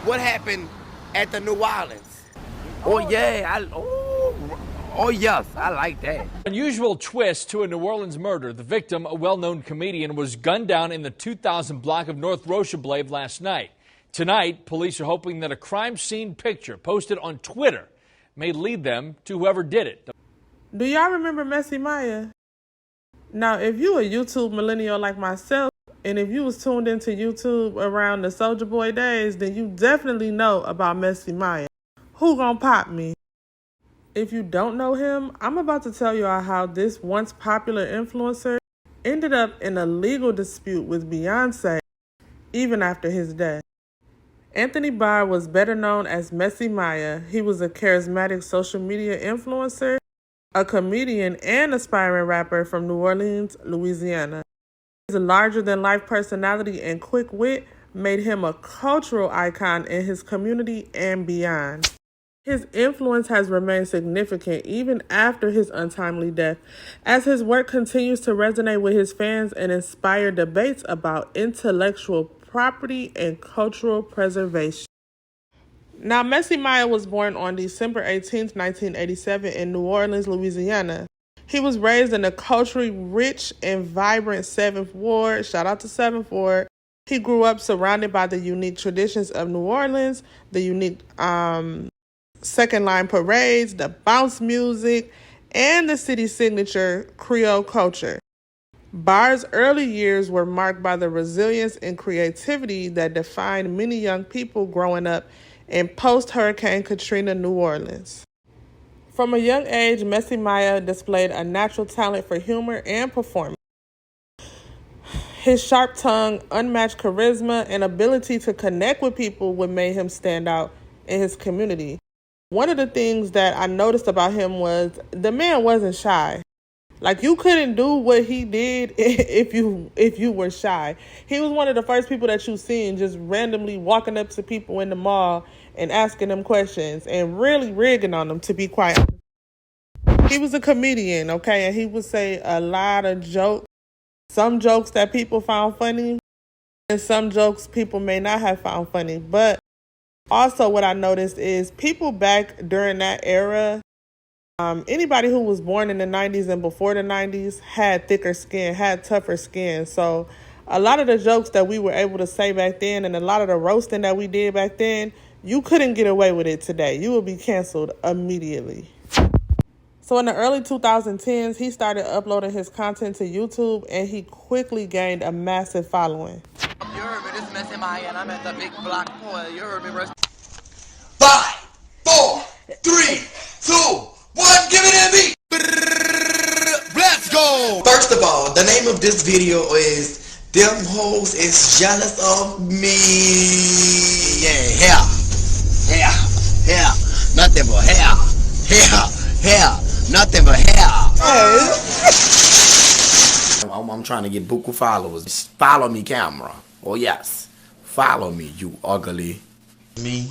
what happened at the New Orleans. Oh yeah, oh yes, I like that. Unusual twist to a New Orleans murder. The victim, a well-known comedian, was gunned down in the 2000 block of North Rocheblave last night. Tonight, police are hoping that a crime scene picture posted on Twitter may lead them to whoever did it. Do y'all remember Messy Mya? Now, if you a YouTube millennial like myself, and if you was tuned into YouTube around the Soulja Boy days, then you definitely know about Messy Mya. Who gonna pop me? If you don't know him, I'm about to tell y'all how this once popular influencer ended up in a legal dispute with Beyoncé even after his death. Anthony Barr was better known as Messy Mya. He was a charismatic social media influencer, a comedian, and aspiring rapper from New Orleans, Louisiana. His larger-than-life personality and quick wit made him a cultural icon in his community and beyond. His influence has remained significant even after his untimely death, as his work continues to resonate with his fans and inspire debates about intellectual property and cultural preservation. Now, Messy Mya was born on December 18, 1987 in New Orleans, Louisiana. He was raised in the culturally rich and vibrant 7th Ward. Shout out to 7th Ward. He grew up surrounded by the unique traditions of New Orleans, the unique second line parades, the bounce music, and the city's signature Creole culture. Barr's early years were marked by the resilience and creativity that defined many young people growing up in post-Hurricane Katrina New Orleans. From a young age, Messy Mya displayed a natural talent for humor and performance. His sharp tongue, unmatched charisma, and ability to connect with people would make him stand out in his community. One of the things that I noticed about him was the man wasn't shy. Like, you couldn't do what he did if you were shy. He was one of the first people that you seen just randomly walking up to people in the mall and asking them questions and really rigging on them, to be quite honest. He was a comedian, okay, and he would say a lot of jokes. Some jokes that people found funny, and some jokes people may not have found funny. But also what I noticed is people back during that era, anybody who was born in the 90s and before the 90s had thicker skin, had tougher skin. So a lot of the jokes that we were able to say back then and a lot of the roasting that we did back then, you couldn't get away with it today. You would be canceled immediately. So in the early 2010s, he started uploading his content to YouTube, and he quickly gained a massive following. You heard me, this is Messy Mya, and I'm at the big block point. You heard me, bro. 5, 4, 3, 2, 1, give it at me! Let's go! First of all, the name of this video is Them Hoes Is Jealous of Me. Yeah, hair, nothing but hair, nothing but hair. I'm trying to get buku followers. Follow me, camera. Oh yes, follow me, you ugly. Me,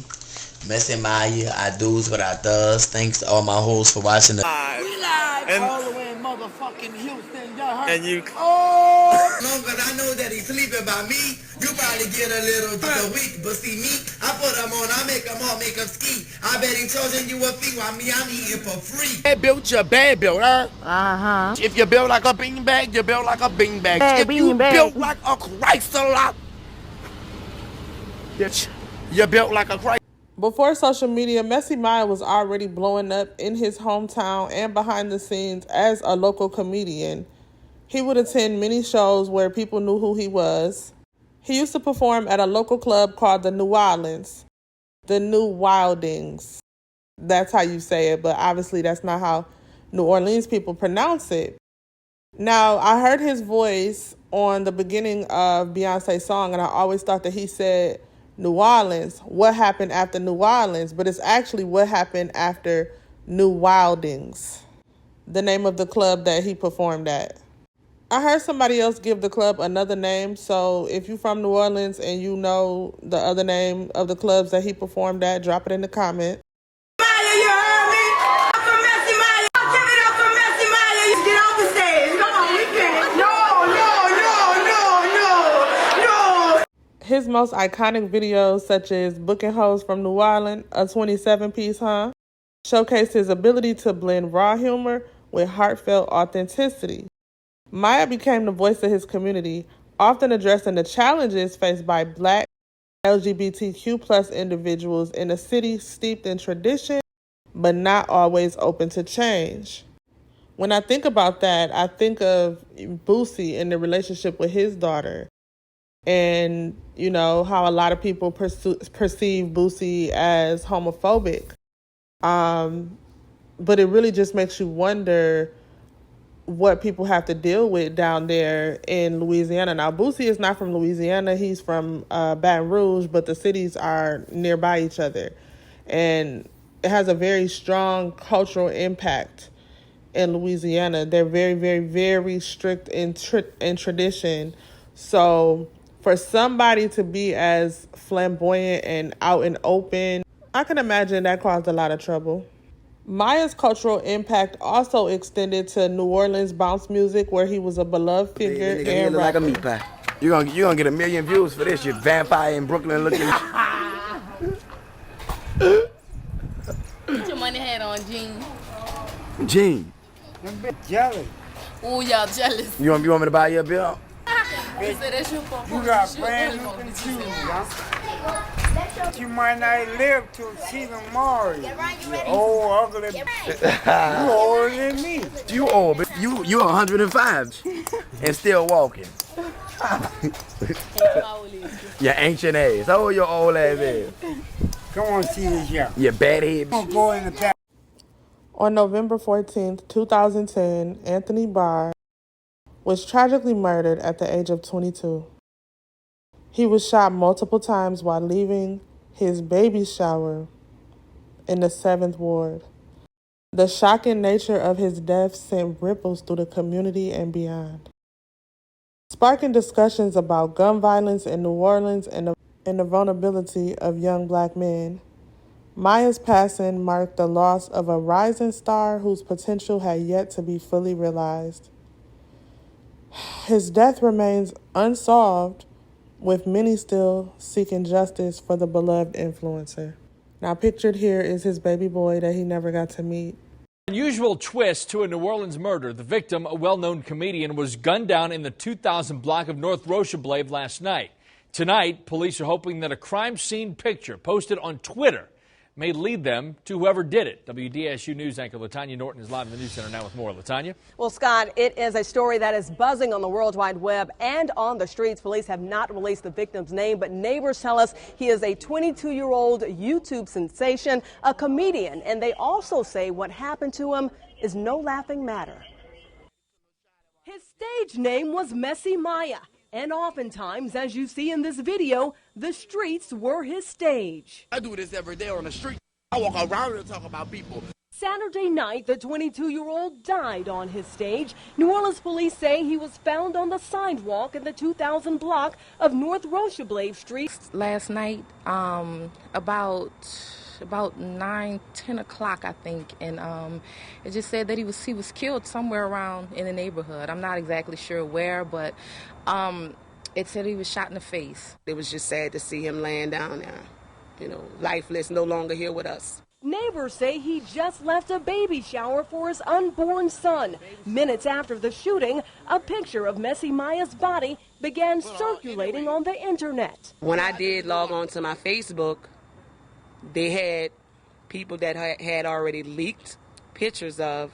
Messy Mya, I do's what I does. Thanks to all my hoes for watching the. We live all the way in motherfucking Houston, y'all heard? And you. Oh! No, but I know that he's sleeping by me. You probably get a little a week, but see me, I put them on, I make them all make them ski. I bet he charging you a fee while me, I'm eating for free. Bad built your bad built, huh? Uh-huh. If you built like a beanbag, you built like a beanbag. If you built like a Chrysler, bitch, you built like a Chrysler. Before social media, Messy Mya was already blowing up in his hometown and behind the scenes as a local comedian. He would attend many shows where people knew who he was. He used to perform at a local club called the New Orleans, the New Wildings. That's how you say it, but obviously that's not how New Orleans people pronounce it. Now, I heard his voice on the beginning of Beyonce's song, and I always thought that he said New Orleans, what happened after New Orleans, but it's actually what happened after New Wildings, the name of the club that he performed at. I heard somebody else give the club another name, so if you're from New Orleans and you know the other name of the clubs that he performed at, drop it in the comment. Mya, you heard me? Rapper Messy Mya. Give it up for Messy Mya. You get off the stage. Come on, we can't. No. His most iconic videos, such as Booking Hoes from New Orleans, a 27-piece, showcased his ability to blend raw humor with heartfelt authenticity. Mya became the voice of his community, often addressing the challenges faced by Black LGBTQ+ individuals in a city steeped in tradition, but not always open to change. When I think about that, I think of Boosie and the relationship with his daughter. And, you know, how a lot of people perceive Boosie as homophobic. But it really just makes you wonder what people have to deal with down there in Louisiana. Now, Boosie is not from Louisiana. He's from Baton Rouge, but the cities are nearby each other. And it has a very strong cultural impact in Louisiana. They're very, very, very strict in tradition. So for somebody to be as flamboyant and out and open, I can imagine that caused a lot of trouble. Mya's cultural impact also extended to New Orleans bounce music, where he was a beloved figure and like a rapper. meat pie. You're gonna get 1 million views for this, you vampire in Brooklyn looking. Put your money hat on, Gene. Gene, I'm a bit jealous. Ooh, y'all jealous. you want me to buy you a bill? You said that's your fault. You got brand new shoes, huh? You might not live to see tomorrow. You old, ugly. You older than me. You old, but you 105 and still walking. Your ancient ass. How old your old ass is? Come on, see this young. You bad head. I'm gonna go in the back. On November 14th, 2010, Anthony Barr was tragically murdered at the age of 22. He was shot multiple times while leaving his baby shower in the 7th Ward. The shocking nature of his death sent ripples through the community and beyond, sparking discussions about gun violence in New Orleans and the vulnerability of young Black men. Mya's passing marked the loss of a rising star whose potential had yet to be fully realized. His death remains unsolved, with many still seeking justice for the beloved influencer. Now, pictured here is his baby boy that he never got to meet. Unusual twist to a New Orleans murder. The victim, a well-known comedian, was gunned down in the 2000 block of North Rocheblave last night. Tonight, police are hoping that a crime scene picture posted on Twitter may lead them to whoever did it. WDSU News anchor Latanya Norton is live in the News Center now with more. Latanya? Well, Scott, it is a story that is buzzing on the World Wide Web and on the streets. Police have not released the victim's name, but neighbors tell us he is a 22-year-old YouTube sensation, a comedian, and they also say what happened to him is no laughing matter. His stage name was Messy Mya, and oftentimes, as you see in this video, the streets were his stage. I do this every day on the street. I walk around and talk about people. Saturday night, the 22-year-old died on his stage. New Orleans police say he was found on the sidewalk in the 2000 block of North Rocheblave Street. Last night, about 9, 10 o'clock, I think, and it just said that he was killed somewhere around in the neighborhood. I'm not exactly sure where, but it said he was shot in the face. It was just sad to see him laying down there, you know, lifeless, no longer here with us. Neighbors say he just left a baby shower for his unborn son. Minutes after the shooting, a picture of Messy Mya's body began circulating on the internet. When I did log on to my Facebook, they had people that had already leaked pictures of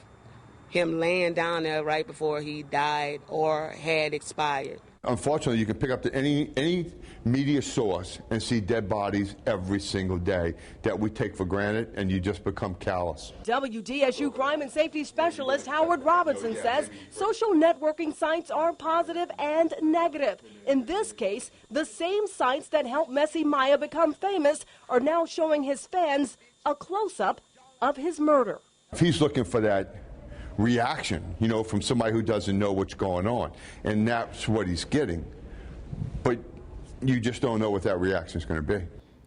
him laying down there right before he died or had expired. Unfortunately, you can pick up any media source and see dead bodies every single day that we take for granted, and you just become callous. WDSU crime and safety specialist Howard Robinson says social networking sites are positive and negative. In this case, the same sites that helped Messy Mya become famous are now showing his fans a close-up of his murder. If he's looking for that reaction, you know, from somebody who doesn't know what's going on, and that's what he's getting, but you just don't know what that reaction is going to be.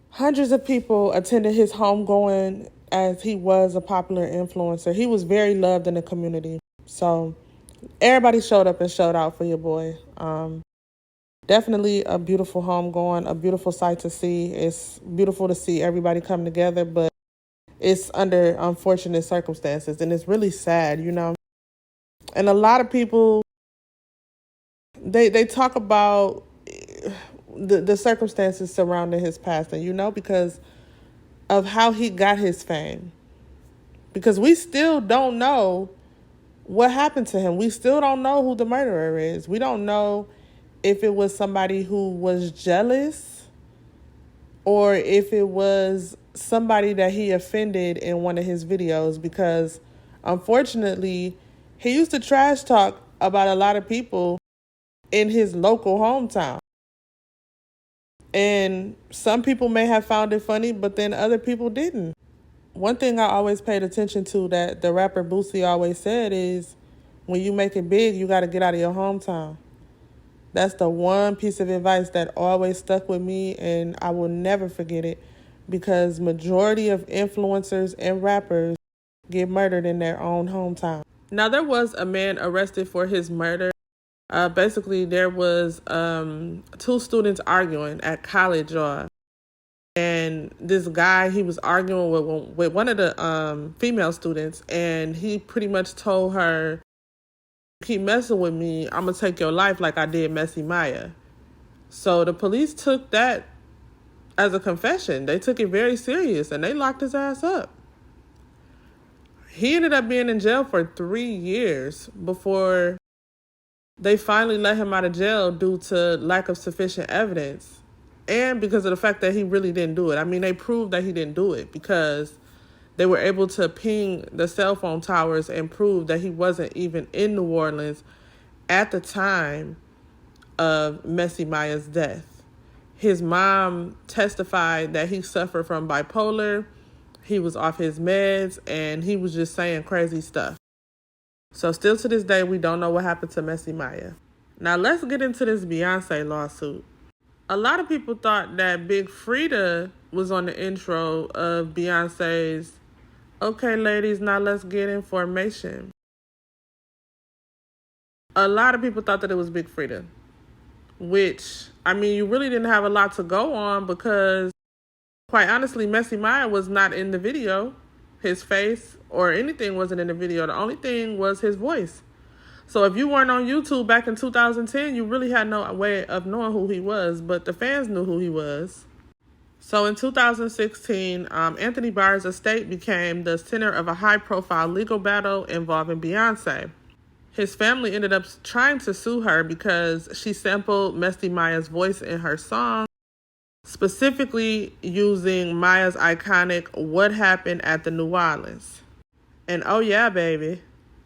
Hundreds of people attended his homegoing as he was a popular influencer. He was very loved in the community, so everybody showed up and showed out for your boy. Definitely a beautiful homegoing, a beautiful sight to see. It's beautiful to see everybody come together, but it's under unfortunate circumstances, and it's really sad, you know. And a lot of people, they talk about the circumstances surrounding his passing, you know, because of how he got his fame. Because we still don't know what happened to him. We still don't know who the murderer is. We don't know if it was somebody who was jealous or if it was somebody that he offended in one of his videos, because unfortunately, he used to trash talk about a lot of people in his local hometown. And some people may have found it funny, but then other people didn't. One thing I always paid attention to that the rapper Boosie always said is, when you make it big, you got to get out of your hometown. That's the one piece of advice that always stuck with me, and I will never forget it, because majority of influencers and rappers get murdered in their own hometown. Now, there was a man arrested for his murder. Basically, there was 2 students arguing at college, y'all. And this guy, he was arguing with one of the female students, and he pretty much told her, keep messing with me, I'm going to take your life like I did Messy Mya. So the police took that as a confession. They took it very serious, and they locked his ass up. He ended up being in jail for 3 years before they finally let him out of jail due to lack of sufficient evidence and because of the fact that he really didn't do it. I mean, they proved that he didn't do it because they were able to ping the cell phone towers and prove that he wasn't even in New Orleans at the time of Messy Mya's death. His mom testified that he suffered from bipolar, he was off his meds, and he was just saying crazy stuff. So still to this day, we don't know what happened to Messy Mya. Now let's get into this Beyoncé lawsuit. A lot of people thought that Big Frida was on the intro of Beyonce's "Okay, ladies, now let's get information." A lot of people thought that it was Big Frida, which, I mean, you really didn't have a lot to go on because, quite honestly, Messy Mya was not in the video. His face or anything wasn't in the video. The only thing was his voice. So if you weren't on YouTube back in 2010, you really had no way of knowing who he was, but the fans knew who he was. So in 2016, Anthony Barr's estate became the center of a high-profile legal battle involving Beyoncé. His family ended up trying to sue her because she sampled Messy Mya's voice in her song, specifically using Mya's iconic "What Happened at the New Orleans." And oh yeah, baby.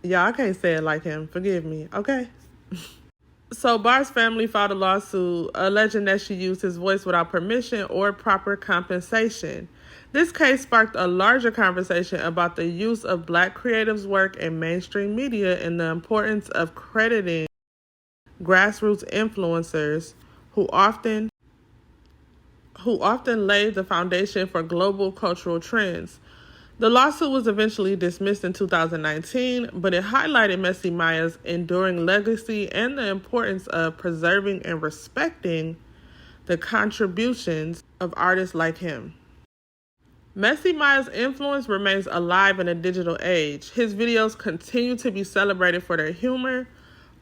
Yeah, I can't say it like him. Forgive me, okay? So Barr's family filed a lawsuit alleging that she used his voice without permission or proper compensation. This case sparked a larger conversation about the use of Black creatives' work in mainstream media and the importance of crediting grassroots influencers who often laid the foundation for global cultural trends. The lawsuit was eventually dismissed in 2019, but it highlighted Messy Mya's enduring legacy and the importance of preserving and respecting the contributions of artists like him. Messy Mya's influence remains alive in a digital age. His videos continue to be celebrated for their humor,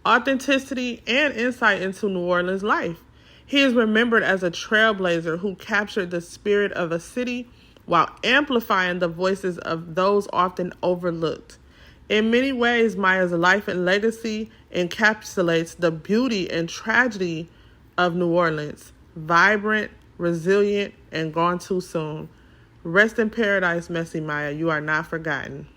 authenticity, and insight into New Orleans life. He is remembered as a trailblazer who captured the spirit of a city while amplifying the voices of those often overlooked. In many ways, Mya's life and legacy encapsulates the beauty and tragedy of New Orleans. Vibrant, resilient, and gone too soon. Rest in paradise, Messy Mya. You are not forgotten.